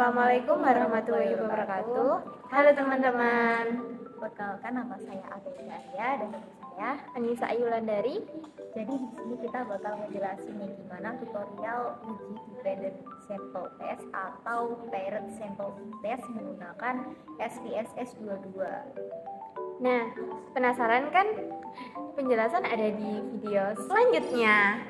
Assalamualaikum warahmatullahi wabarakatuh. Halo teman-teman. Perkenalkan, nama saya Adelia Arya dan teman saya Anissa Ayulandari. Jadi di sini kita bakal ngejelasin nih gimana tutorial uji dependent sample test atau parent sample test menggunakan SPSS 22. Nah, penasaran kan? Penjelasan ada di video selanjutnya.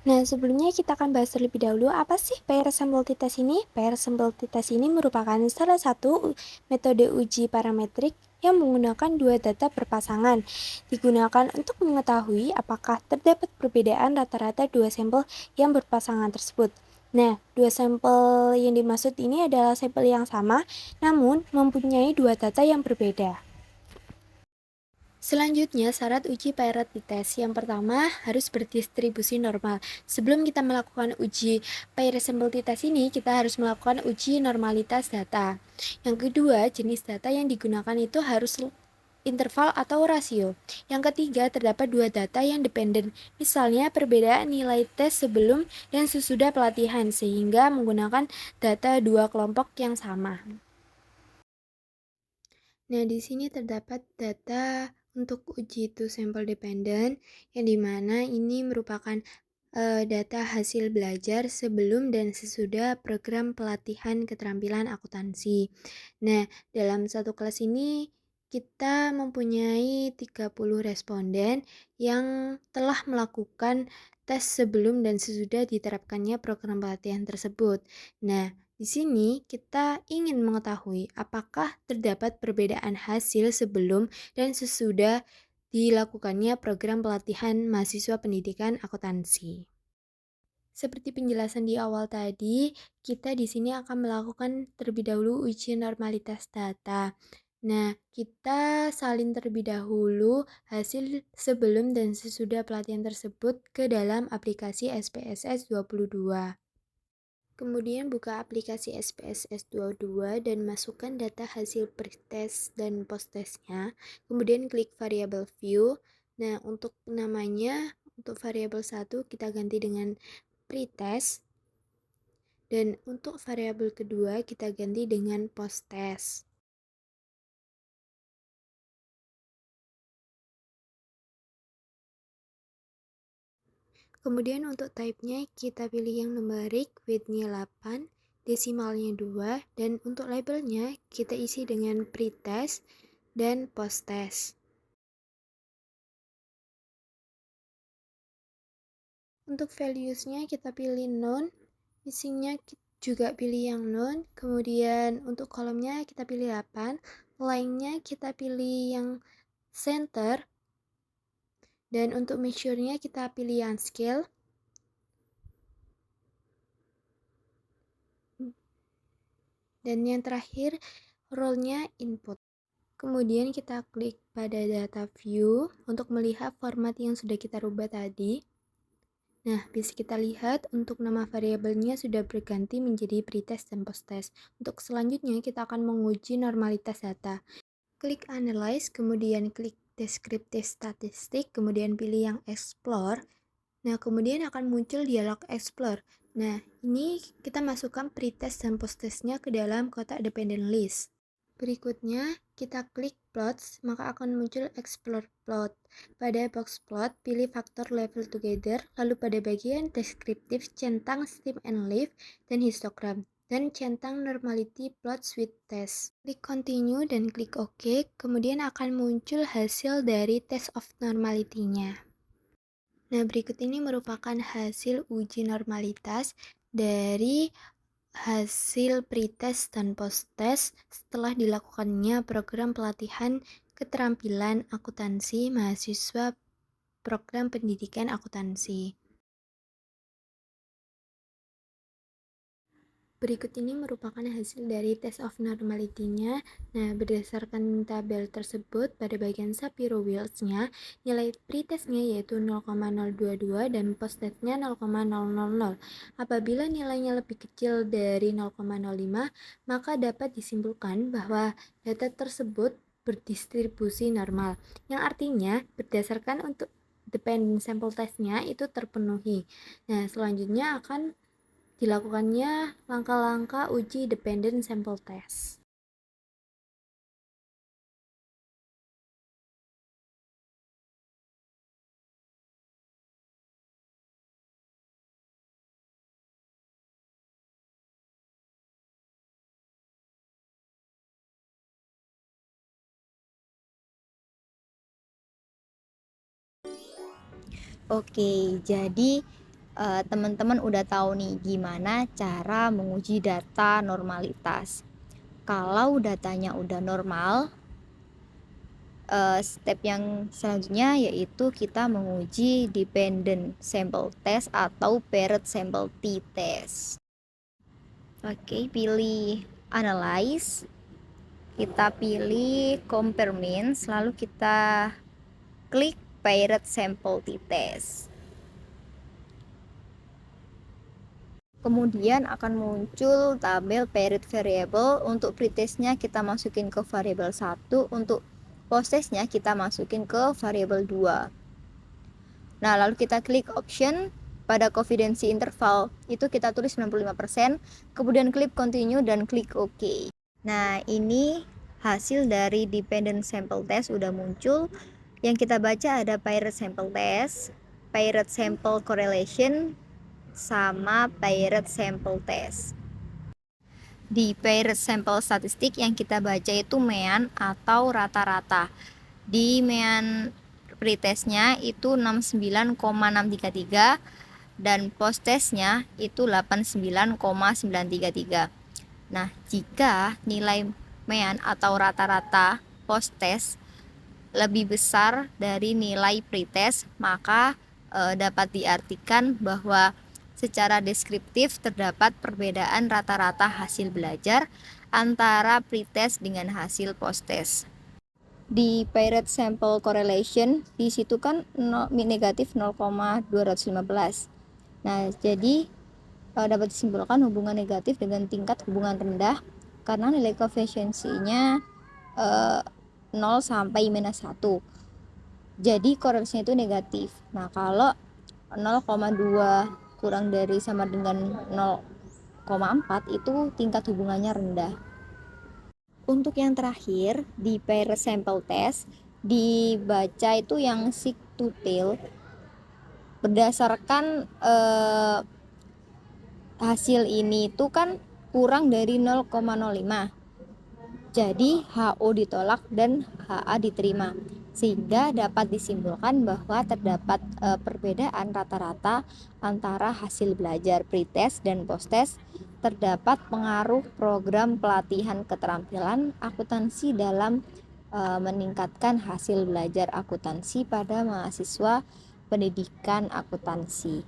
Nah, sebelumnya kita akan bahas terlebih dahulu apa sih pair sample t-test ini? Pair sample t-test ini merupakan salah satu metode uji parametrik yang menggunakan dua data berpasangan. Digunakan untuk mengetahui apakah terdapat perbedaan rata-rata dua sampel yang berpasangan tersebut. Nah, dua sampel yang dimaksud ini adalah sampel yang sama, namun mempunyai dua data yang berbeda. Selanjutnya, syarat uji pair t-test. Yang pertama, harus berdistribusi normal. Sebelum kita melakukan uji pair sample t-test ini, kita harus melakukan uji normalitas data. Yang kedua, jenis data yang digunakan itu harus interval atau rasio. Yang ketiga, terdapat dua data yang dependen. Misalnya, perbedaan nilai tes sebelum dan sesudah pelatihan, sehingga menggunakan data dua kelompok yang sama. Nah, di sini terdapat data untuk uji two sample dependent, yang dimana ini merupakan data hasil belajar sebelum dan sesudah program pelatihan keterampilan akuntansi. Nah, dalam satu kelas ini kita mempunyai 30 responden yang telah melakukan tes sebelum dan sesudah diterapkannya program pelatihan tersebut. Nah, di sini kita ingin mengetahui apakah terdapat perbedaan hasil sebelum dan sesudah dilakukannya program pelatihan mahasiswa pendidikan akuntansi. Seperti penjelasan di awal tadi, kita di sini akan melakukan terlebih dahulu uji normalitas data. Nah, kita salin terlebih dahulu hasil sebelum dan sesudah pelatihan tersebut ke dalam aplikasi SPSS 22. Kemudian buka aplikasi SPSS 22 dan masukkan data hasil pretest dan posttestnya. Kemudian klik variabel view. Nah, untuk namanya, untuk variabel 1 kita ganti dengan pretest. Dan untuk variabel kedua kita ganti dengan posttest. Kemudian untuk type-nya kita pilih yang numerik, width-nya 8, desimalnya 2, dan untuk labelnya kita isi dengan pretest dan posttest. Untuk values-nya kita pilih none, isinya juga pilih yang none, kemudian untuk kolomnya kita pilih 8, line-nya kita pilih yang center, dan untuk measure-nya kita pilih yang scale. Dan yang terakhir, role-nya input. Kemudian kita klik pada data view untuk melihat format yang sudah kita rubah tadi. Nah, bisa kita lihat untuk nama variabelnya sudah berganti menjadi pretest dan posttest. Untuk selanjutnya kita akan menguji normalitas data. Klik analyze, kemudian klik descriptive statistik, kemudian pilih yang explore. Nah, kemudian akan muncul dialog explore. Nah, ini kita masukkan pretest dan posttestnya ke dalam kotak dependent list. Berikutnya, kita klik plots, maka akan muncul explore plot. Pada box plot, pilih faktor level together, lalu pada bagian deskriptif centang steep and leaf dan histogram, dan centang normality plots with test. Klik continue dan klik OK, kemudian akan muncul hasil dari test of normality-nya. Nah, berikut ini merupakan hasil uji normalitas dari hasil pretest dan posttest setelah dilakukannya program pelatihan keterampilan akuntansi mahasiswa program pendidikan akuntansi. Berikut ini merupakan hasil dari test of normality-nya. Nah, berdasarkan tabel tersebut, pada bagian Shapiro Wills-nya, nilai pretest-nya yaitu 0,022 dan posttest-nya 0,000. Apabila nilainya lebih kecil dari 0,05, maka dapat disimpulkan bahwa data tersebut berdistribusi normal, yang artinya berdasarkan untuk dependent sample test-nya itu terpenuhi. Nah, selanjutnya akan dilakukannya langkah-langkah uji dependent sample test. Oke, jadi teman-teman udah tahu nih gimana cara menguji data normalitas. Kalau datanya udah normal, step yang selanjutnya yaitu kita menguji dependent sample test atau paired sample t-test. Oke, pilih analyze, kita pilih compare means, lalu kita klik paired sample t-test. Kemudian akan muncul tabel paired variable. Untuk pretestnya kita masukin ke variable 1, untuk posttestnya kita masukin ke variable 2. Nah, lalu kita klik option, pada confidence interval itu kita tulis 95%, kemudian klik continue dan klik OK. Nah, ini hasil dari dependent sample test udah muncul. Yang kita baca ada paired sample test, paired sample correlation, sama paired sample test. Di paired sample statistik yang kita baca itu mean atau rata-rata. Di mean pretestnya itu 69,633 dan posttestnya itu 89,933. Nah, jika nilai mean atau rata-rata posttest lebih besar dari nilai pretest, maka dapat diartikan bahwa secara deskriptif terdapat perbedaan rata-rata hasil belajar antara pretest dengan hasil posttest. Di paired sample correlation di situ kan negatif 0,215. Nah, jadi dapat disimpulkan hubungan negatif dengan tingkat hubungan rendah karena nilai koefisiensinya 0 sampai minus 1. Jadi korelasinya itu negatif. Nah, kalau 0,2 kurang dari sama dengan 0,4 itu tingkat hubungannya rendah. Untuk yang terakhir di paired sample test dibaca itu yang seek to tail berdasarkan hasil ini itu kan kurang dari 0,05. Jadi HO ditolak dan HA diterima, sehingga dapat disimpulkan bahwa terdapat perbedaan rata-rata antara hasil belajar pretest dan posttest. Terdapat pengaruh program pelatihan keterampilan akuntansi dalam meningkatkan hasil belajar akuntansi pada mahasiswa pendidikan akuntansi.